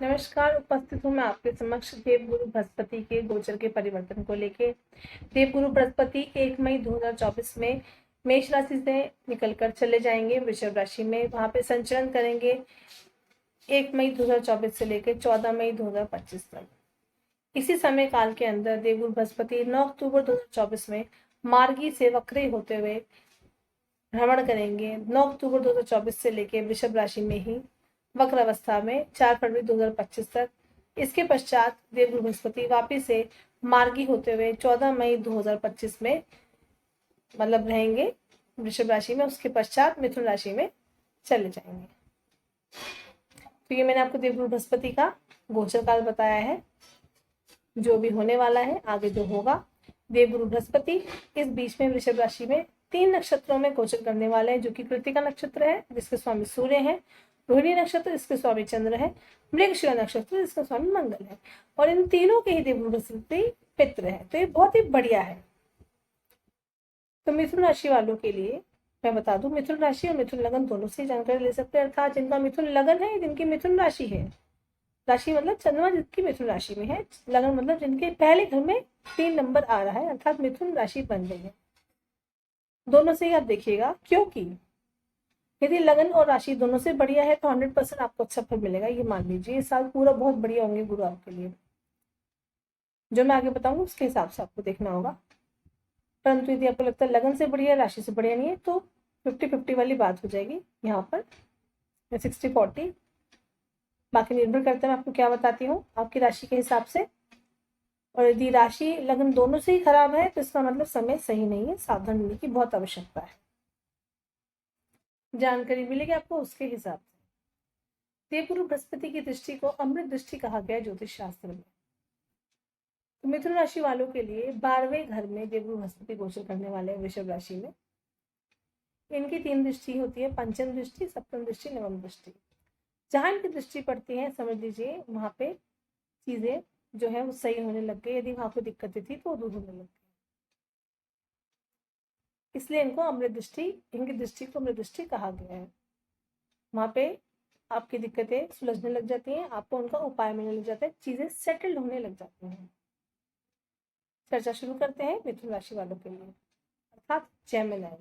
नमस्कार, उपस्थित हूँ मैं आपके समक्ष देवगुरु बृहस्पति के गोचर के परिवर्तन को लेके। देवगुरु बृहस्पति 1 मई 2024 में मेष राशि से निकलकर चले जाएंगे वृषभ राशि में, वहां पे संचरण करेंगे 1 मई 2024 से लेकर 14 मई 2025 तक। इसी समय काल के अंदर देवगुरु बृहस्पति 9 अक्टूबर 2024 में मार्गी से वक्री होते हुए भ्रमण करेंगे 9 अक्टूबर 2024 से लेकर वृषभ राशि में ही वक्र अवस्था में 4 फरवरी 2025 तक। इसके पश्चात देवगुरु बृहस्पति वापिस से मार्गी होते हुए 14 मई 2025 में मतलब रहेंगे वृषभ राशि में, उसके पश्चात मिथुन राशि में चले जाएंगे। तो ये मैंने आपको देवगुरु बृहस्पति का गोचर काल बताया है, जो भी होने वाला है, आगे जो होगा। देवगुरु बृहस्पति इस बीच में वृषभ राशि में 3 नक्षत्रों में गोचर करने वाले हैं, जो कि कृतिका नक्षत्र है जिसके स्वामी सूर्य है, रोहिणी नक्षत्र जिसके स्वामी चंद्र है, मृगशिरा नक्षत्र जिसका स्वामी मंगल है, और इन तीनों के ही देवगुरु बृहस्पति पित्र है। तो ये बहुत ही बढ़िया है। तो मिथुन राशि वालों के लिए मैं बता दूं, मिथुन राशि और मिथुन लगन दोनों से जानकारी ले सकते हैं। अर्थात जिनका मिथुन लगन है, जिनकी मिथुन राशि है, राशि मतलब चंद्रमा जिनकी मिथुन राशि में है, लगन मतलब जिनके पहले घर में 3 नंबर आ रहा है, अर्थात मिथुन राशि बन रही है। दोनों से ही आप देखिएगा, क्योंकि यदि लगन और राशि दोनों से बढ़िया है तो 100% आपको अच्छा फल मिलेगा। ये मान लीजिए इस साल पूरा बहुत बढ़िया होंगे गुरु आपके लिए। जो मैं आगे बताऊंगा उसके हिसाब से आपको देखना होगा। परंतु यदि आपको लगता है लगन से बढ़िया, राशि से बढ़िया नहीं है, तो 50-50 वाली बात हो जाएगी यहाँ पर, 60-40। बाकी निर्भर करता है मैं आपको क्या बताती हूँ आपकी राशि के हिसाब से। और यदि राशि लगन दोनों से ही खराब है तो इसका मतलब समय सही नहीं है, सावधान रहने की बहुत आवश्यकता है। जानकारी मिलेगी आपको उसके हिसाब से। देवगुरु बृहस्पति की दृष्टि को अमृत दृष्टि कहा गया है ज्योतिष शास्त्र में। तो मिथुन राशि वालों के लिए 12वें घर में देवगुरु बृहस्पति गोचर करने वाले हैं वृषभ राशि में। इनकी 3 दृष्टि होती है, पंचम दृष्टि, सप्तम दृष्टि, नवम दृष्टि। जहां इनकी दृष्टि पड़ती है समझ लीजिए वहां पे चीजें जो है वो सही होने लग गई, यदि वहां पे दिक्कतें थी तो दूर होने लग गई, इसलिए इनको अमृत दृष्टि, इनकी दृष्टि को अमृत दृष्टि कहा गया है। वहां पे आपकी दिक्कतें सुलझने लग जाती हैं, आपको उनका उपाय मिलने लग जाता है, चीजें सेटल्ड होने लग जाती हैं। चर्चा शुरू करते हैं मिथुन राशि वालों के लिए, अर्थात जेमिनी।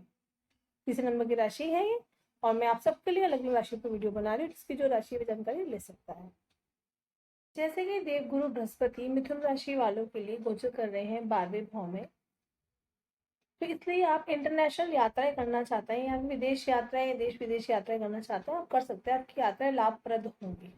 तीसरे नंबर की राशि है ये, और मैं आप सबके लिए अलग अलग राशि पर वीडियो बना रही हूँ, जिसकी जो राशि है जानकारी ले सकता है। जैसे कि देवगुरु बृहस्पति मिथुन राशि वालों के लिए गोचर कर रहे हैं 12वें भाव में, तो इसलिए आप इंटरनेशनल यात्राएं करना चाहते हैं या विदेश यात्राएं, देश विदेश यात्राएं करना चाहते हैं, आप कर सकते हैं। आपकी यात्राएं लाभप्रद होंगी।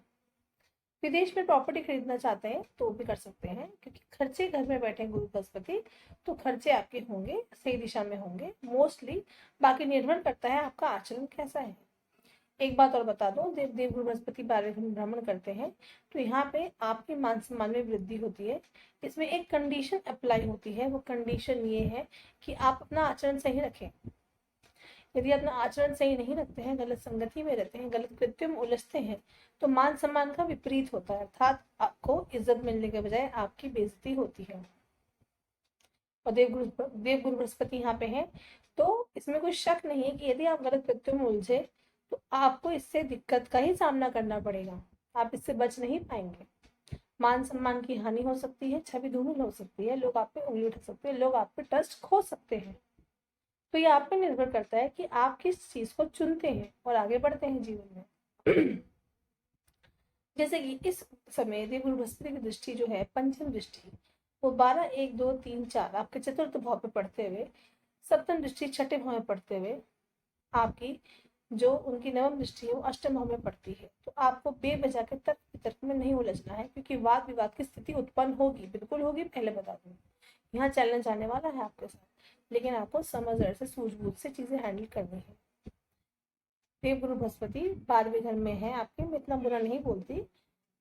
विदेश में प्रॉपर्टी खरीदना चाहते हैं तो भी कर सकते हैं, क्योंकि खर्चे घर में बैठे गुरु बृहस्पति, तो खर्चे आपके होंगे, सही दिशा में होंगे मोस्टली। बाकी निर्भर करता है आपका आचरण कैसा है। एक बात और बता दूं, देवगुरु बृहस्पति 12वें घर में भ्रमण करते हैं तो यहाँ पे आपके मान सम्मान में वृद्धि होती है। इसमें एक कंडीशन अप्लाई होती है, वो कंडीशन ये है कि आप अपना आचरण सही रखें। यदि अपना आचरण सही नहीं रखते हैं, गलत संगति में रहते हैं, गलत कृत्यों में उलझते हैं, तो मान सम्मान का विपरीत होता है, अर्थात आपको इज्जत मिलने के बजाय आपकी बेइज्जती होती है। और देवगुरु बृहस्पति यहाँ पे है, तो इसमें कोई शक नहीं है कि यदि आप गलत कृत्यों में उलझे तो आपको इससे दिक्कत का ही सामना करना पड़ेगा, आप इससे बच नहीं पाएंगे। मान सम्मान की हानि हो सकती है, छवि धूमिल हो सकती है, लोग आप पे उंगली उठा सकते हैं, लोग आप पे ट्रस्ट खो सकते हैं। तो ये आप पे निर्भर करता है कि आप किस चीज को चुनते हैं और आगे बढ़ते हैं जीवन में। जैसे कि इस समय देवगुरु बृहस्पति की दृष्टि जो है पंचम दृष्टि, वो 12, 1, 2, 3, 4 आपके चतुर्थ भाव पे पढ़ते हुए, सप्तम दृष्टि छठे भाव में पढ़ते हुए, आपकी जो उनकी नवम दृष्टि है वो अष्टम भाव में पड़ती है। तो आपको बेवजह के तर्क वितर्क में नहीं उलझना है, क्योंकि वाद विवाद की स्थिति उत्पन्न होगी, बिल्कुल होगी, पहले बता दूं। यहाँ चैलेंज आने वाला है आपके साथ, लेकिन आपको समझदारी से, सूझबूझ से चीजें हैंडल करनी है। देवगुरु बृहस्पति 12वें घर में है आपके, मैं इतना बुरा नहीं बोलती।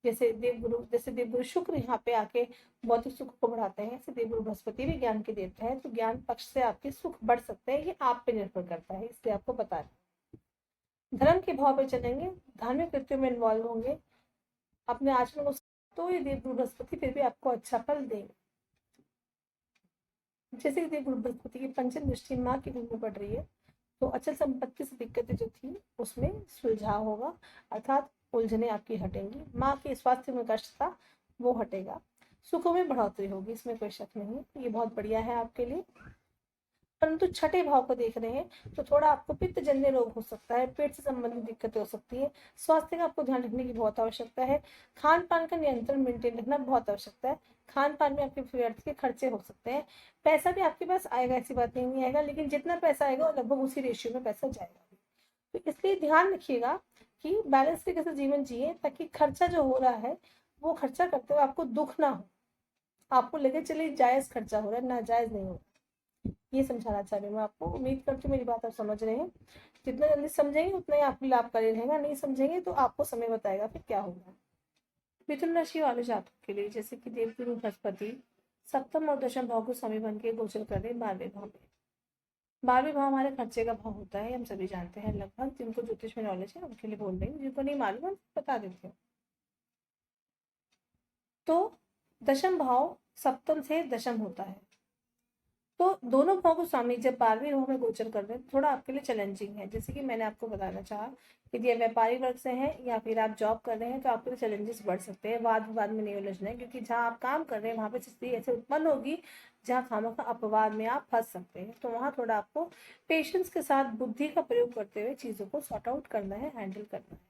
जैसे देवगुरु शुक्र यहाँ पे आके भौतिक सुख को बढ़ाते हैं, ऐसे देवगुरु बृहस्पति भी ज्ञान के देवता है, तो ज्ञान पक्ष से आपके सुख बढ़ सकते हैं, ये आप पे निर्भर करता है, इसलिए आपको बता रहे हैं। धर्म के भाव पे चलेंगे, धार्मिक कृत्यों में इन्वॉल्व होंगे, अपने आचरण को, तो ये देवगुरु बृहस्पति फिर भी आपको अच्छा फल देंगे। जैसे कि देवगुरु बृहस्पति की पंचम दृष्टि माँ के घर में पड़ रही है, तो अचल संपत्ति से दिक्कतें जो थी उसमें सुलझाव होगा, अर्थात उलझने आपकी हटेंगी, माँ के स्वास्थ्य में कष्ट था वो हटेगा, सुखों में बढ़ोतरी होगी, इसमें कोई शक नहीं है, ये बहुत बढ़िया है आपके लिए। परंतु छठे भाव को देख रहे हैं तो थोड़ा आपको पित्त जन्य रोग हो सकता है, पेट से संबंधित दिक्कतें हो सकती है, स्वास्थ्य का आपको ध्यान रखने की बहुत आवश्यकता है, खान पान का नियंत्रण मेंटेन रखना बहुत आवश्यकता है, खान पान में आपके व्यर्थ के खर्चे हो सकते हैं, पैसा भी आपके पास आएगा, ऐसी बात नहीं आएगा, लेकिन जितना पैसा आएगा लगभग उसी रेशियो में पैसा जाएगा। तो इसलिए ध्यान रखिएगा कि बैलेंस तरीके से जीवन जिए, ताकि खर्चा जो हो रहा है वो खर्चा करते हुए आपको दुख ना हो, आपको लगे चलिए जायज खर्चा हो रहा है, नाजायज नहीं हो रहा। ये समझाना चाह रही हूँ मैं आपको, उम्मीद करती हूँ मेरी बात आप समझ रहे हैं। जितना जल्दी समझेंगे उतना ही आपके लाभकारी रहेगा, नहीं समझेंगे तो आपको समय बताएगा फिर क्या होगा। मिथुन राशि वाले जातकों के लिए, जैसे कि देवगुरु बृहस्पति सप्तम और दशम भाव को स्वामी बन के गोचर कर रहे 12वें भाव में। 12वें भाव हमारे खर्चे का भाव होता है, हम सभी जानते हैं लगभग, जिनको ज्योतिष में नॉलेज है उनके लिए बोल रही हूँ, जिनको नहीं मालूम है बता देती हूँ। तो दशम भाव सप्तम से दशम होता है, तो दोनों भाव को स्वामी जब 12वें भाव में गोचर कर रहे हैं थोड़ा आपके लिए चैलेंजिंग है। जैसे कि मैंने आपको बताना चाहा, यदि आप व्यापारी वर्ग से हैं या फिर आप जॉब कर रहे हैं तो आपके लिए चैलेंजेस बढ़ सकते हैं, वाद विवाद में नहीं उलझना है, क्योंकि जहाँ आप काम कर रहे हैं वहाँ पे स्थिति ऐसे उत्पन्न होगी जहाँ खामोखा अपवाद में आप फंस सकते हैं। तो वहाँ थोड़ा आपको पेशेंस के साथ बुद्धि का प्रयोग करते हुए चीज़ों को सॉर्ट आउट करना है, हैंडल करना है।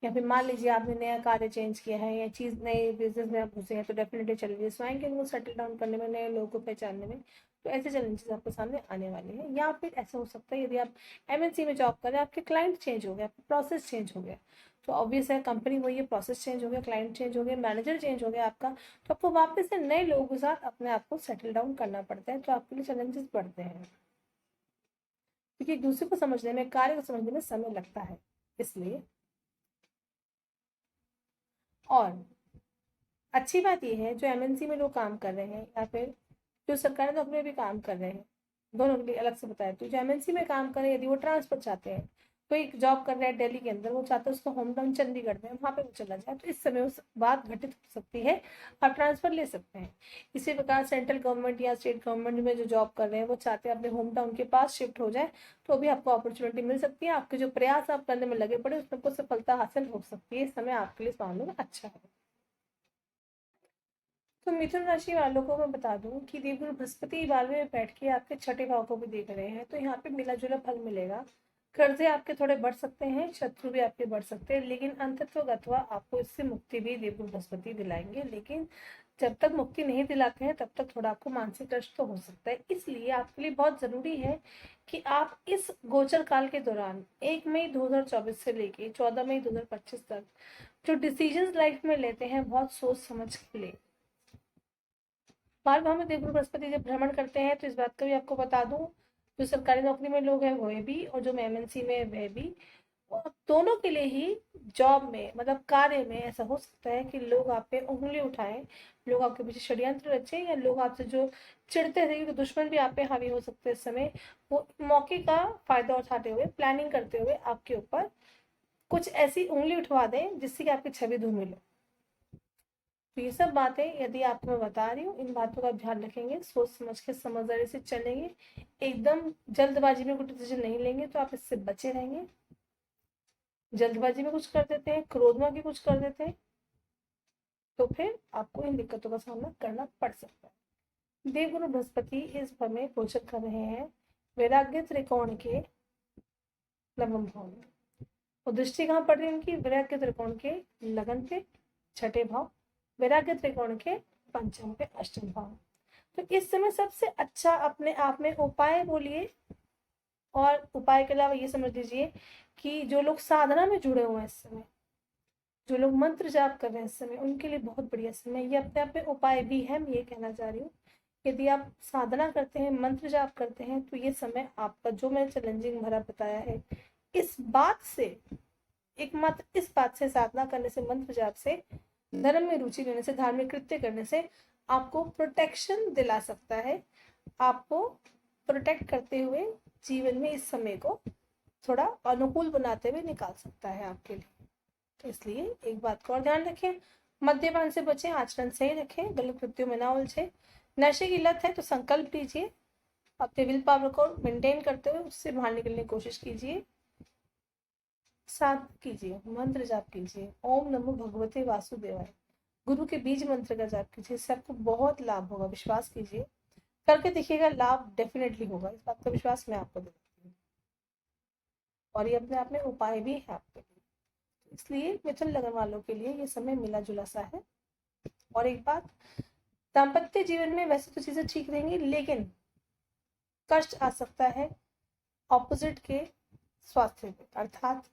या फिर मान लीजिए आपने नया कार्य चेंज किया है या चीज नए बिजनेस में आप घुसे हैं तो डेफिनेटली चैलेंजेस आएंगे उनको सेटल डाउन करने में, नए लोगों को पहचानने में। तो ऐसे चैलेंजेस आपके सामने आने वाले हैं। या फिर ऐसा हो सकता है यदि आप एमएनसी में जॉब कर रहे हैं, आपके क्लाइंट चेंज हो गया, प्रोसेस चेंज हो गया, तो ऑब्वियस है कंपनी वही है, प्रोसेस चेंज हो गया, क्लाइंट चेंज हो गया, मैनेजर चेंज हो गया आपका, तो आपको वापस से नए लोगों के साथ अपने आप को सेटल डाउन करना पड़ता है, तो आपके लिए चैलेंजेस बढ़ते हैं, क्योंकि एक दूसरे को समझने में, कार्य को समझने में समय लगता है इसलिए। और अच्छी बात यह है जो एमएनसी में लोग काम कर रहे हैं या फिर जो सरकारी नौकरी में भी काम कर रहे हैं, दोनों के लिए अलग से बताया, तो जो एमएनसी में काम कर रहे हैं यदि वो ट्रांसफर चाहते हैं, कोई जॉब कर रहा है दिल्ली के अंदर, वो चाहता है उसका होम टाउन चंडीगढ़ में, वहाँ पे वो चला जाए, तो इस समय उस बात घटित हो सकती है, आप ट्रांसफर ले सकते हैं। इसी प्रकार सेंट्रल गवर्नमेंट या स्टेट गवर्नमेंट में जो जॉब कर रहे हैं वो चाहते हैं अपने होम टाउन के पास शिफ्ट हो जाए, तो अभी आपको अपॉर्चुनिटी मिल सकती है, आपके जो प्रयास आप करने में लगे पड़े उसमें आपको सफलता हासिल हो सकती है। इस समय आपके लिए इस मामले में अच्छा है। तो मिथुन राशि वालों को मैं बता दूं कि देवगुरु बृहस्पति 12वें में बैठ के आपके छठे भाव को भी देख रहे हैं, तो यहाँ पे मिला जुला फल मिलेगा। कर्जे आपके थोड़े बढ़ सकते हैं, शत्रु भी आपके बढ़ सकते हैं, लेकिन अंतत्वगत्वा आपको इससे मुक्ति भी देवगुरु बृहस्पति दिलाएंगे। लेकिन जब तक मुक्ति नहीं दिलाते हैं तब तक थोड़ा आपको मानसिक कष्ट तो हो सकता है। इसलिए आपके लिए बहुत जरूरी है कि आप इस गोचर काल के दौरान 1 मई 2024 से लेके 14 मई 2025 तक जो डिसीजन लाइफ में लेते हैं बहुत सोच समझ के ले। बाल भाव में देवगुरु बृहस्पति जब भ्रमण करते हैं तो इस बात का भी आपको बता दूं, जो सरकारी नौकरी में लोग हैं वह भी और जो एमएनसी में वह भी, और दोनों के लिए ही जॉब में मतलब कार्य में ऐसा हो सकता है कि लोग आप पे उंगली उठाएं, लोग आपके पीछे षड्यंत्र रचे, या लोग आपसे जो चिढ़ते थे, क्योंकि दुश्मन भी आप पे हावी हो सकते हैं इस समय, वो मौके का फायदा उठाते हुए, प्लानिंग करते हुए आपके ऊपर कुछ ऐसी उंगली उठवा दें जिससे कि आपकी छवि धूमिल हो। तो ये सब बातें यदि आपको मैं बता रही हूँ, इन बातों का ध्यान रखेंगे, सोच समझ के समझदारी से चलेंगे, एकदम जल्दबाजी में कोई डिसीजन नहीं लेंगे तो आप इससे बचे रहेंगे। जल्दबाजी में कुछ कर देते हैं, क्रोध में भी कुछ कर देते हैं, तो फिर आपको इन दिक्कतों का सामना करना पड़ सकता है। देवगुरु बृहस्पति इस भर में गोचर कर रहे हैं वैराग्य त्रिकोण के नवम भाव में, और दृष्टि कहाँ पड़ रही है उनकी, वैराग्य त्रिकोण के लगन पे छठे भाव, वैराग्य त्रिकोण के पंचम पे अष्टम भाव। तो इस समय सबसे अच्छा अपने आप में उपाय बोलिए, और उपाय के अलावा ये समझ लीजिए कि जो लोग साधना में जुड़े हुए हैं इस समय, जो लोग मंत्र जाप कर रहे हैं इस समय, उनके लिए बहुत बढ़िया समय, ये अपने आप में उपाय भी है। मैं ये कहना चाह रही हूँ, यदि आप साधना करते हैं, मंत्र जाप करते हैं, तो ये समय आपका जो मैंने चैलेंजिंग भरा बताया है, इस बात से, एकमात्र इस बात से, साधना करने से, मंत्र जाप से, धर्म में रुचि लेने से, धार्मिक कृत्य करने से आपको प्रोटेक्शन दिला सकता है, आपको प्रोटेक्ट करते हुए जीवन में इस समय को थोड़ा अनुकूल बनाते हुए निकाल सकता है आपके लिए। तो इसलिए एक बात का और ध्यान रखें, मद्यपान से बचें, आचरण सही रखें, गलत कृत्यों में ना उलझे, नशे की लत है तो संकल्प लीजिए, अपने विल पावर को मेंटेन करते हुए उससे बाहर निकलने की कोशिश कीजिए, साधना कीजिए, मंत्र जाप कीजिए, ओम नमो भगवते वासुदेवाय, गुरु के बीज मंत्र का जाप कीजिए। इससे आपको बहुत लाभ होगा, विश्वास कीजिए, करके देखिएगा, लाभ डेफिनेटली होगा, इस बात का विश्वास मैं आपको देती हूँ। और ये अपने आप में उपाय भी है आपके लिए, इसलिए मिथुन लगन वालों के लिए ये समय मिला जुला सा है। और एक बात, दाम्पत्य जीवन में वैसे तो चीजें ठीक रहेंगी, लेकिन कष्ट आ सकता है ऑपोजिट के स्वास्थ्य पे, अर्थात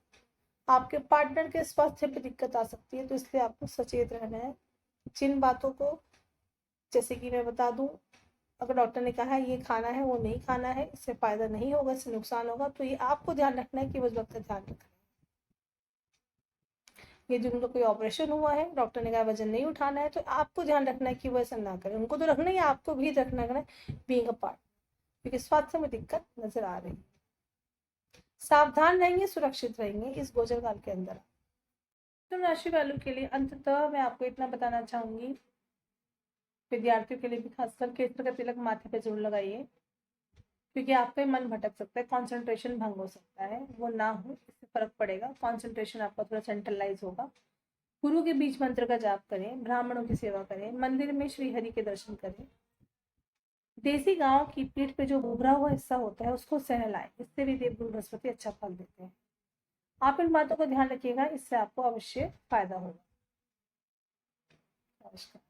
आपके पार्टनर के स्वास्थ्य पे दिक्कत आ सकती है। तो इसलिए आपको सचेत रहना है जिन बातों को, जैसे कि मैं बता दूं, अगर डॉक्टर ने कहा है ये खाना है, वो नहीं खाना है, इससे फायदा नहीं होगा, इससे नुकसान होगा, तो ये आपको ध्यान रखना है कि उस वक्त ध्यान रखना है। ये जिनको कोई ऑपरेशन हुआ है, डॉक्टर ने कहा वजन नहीं उठाना है, तो आपको ध्यान रखना है कि वो ऐसा ना करें। उनको तो रखना ही, आपको भी रखना है बीइंग अ पार्ट, क्योंकि स्वास्थ्य में दिक्कत नजर आ रही है। सावधान रहेंगे, सुरक्षित रहेंगे इस गोचर काल के अंदर। तो राशि वालों के लिए अंततः मैं आपको इतना बताना चाहूंगी, विद्यार्थियों के लिए भी खासकर केसर का तिलक माथे पे जरूर लगाइए, क्योंकि आपका मन भटक सकता है, कंसंट्रेशन भंग हो सकता है, वो ना हो, इससे फर्क पड़ेगा, कंसंट्रेशन आपका थोड़ा सेंट्रलाइज होगा। गुरु के बीच मंत्र का जाप करें, ब्राह्मणों की सेवा करें, मंदिर में श्री हरि के दर्शन करें, देसी गांव की पीठ पे जो उभरा हुआ हिस्सा होता है उसको सहलाएं, इससे भी देवगुरु बृहस्पति अच्छा फल देते हैं। आप इन बातों को ध्यान रखिएगा, इससे आपको अवश्य फायदा होगा। नमस्कार।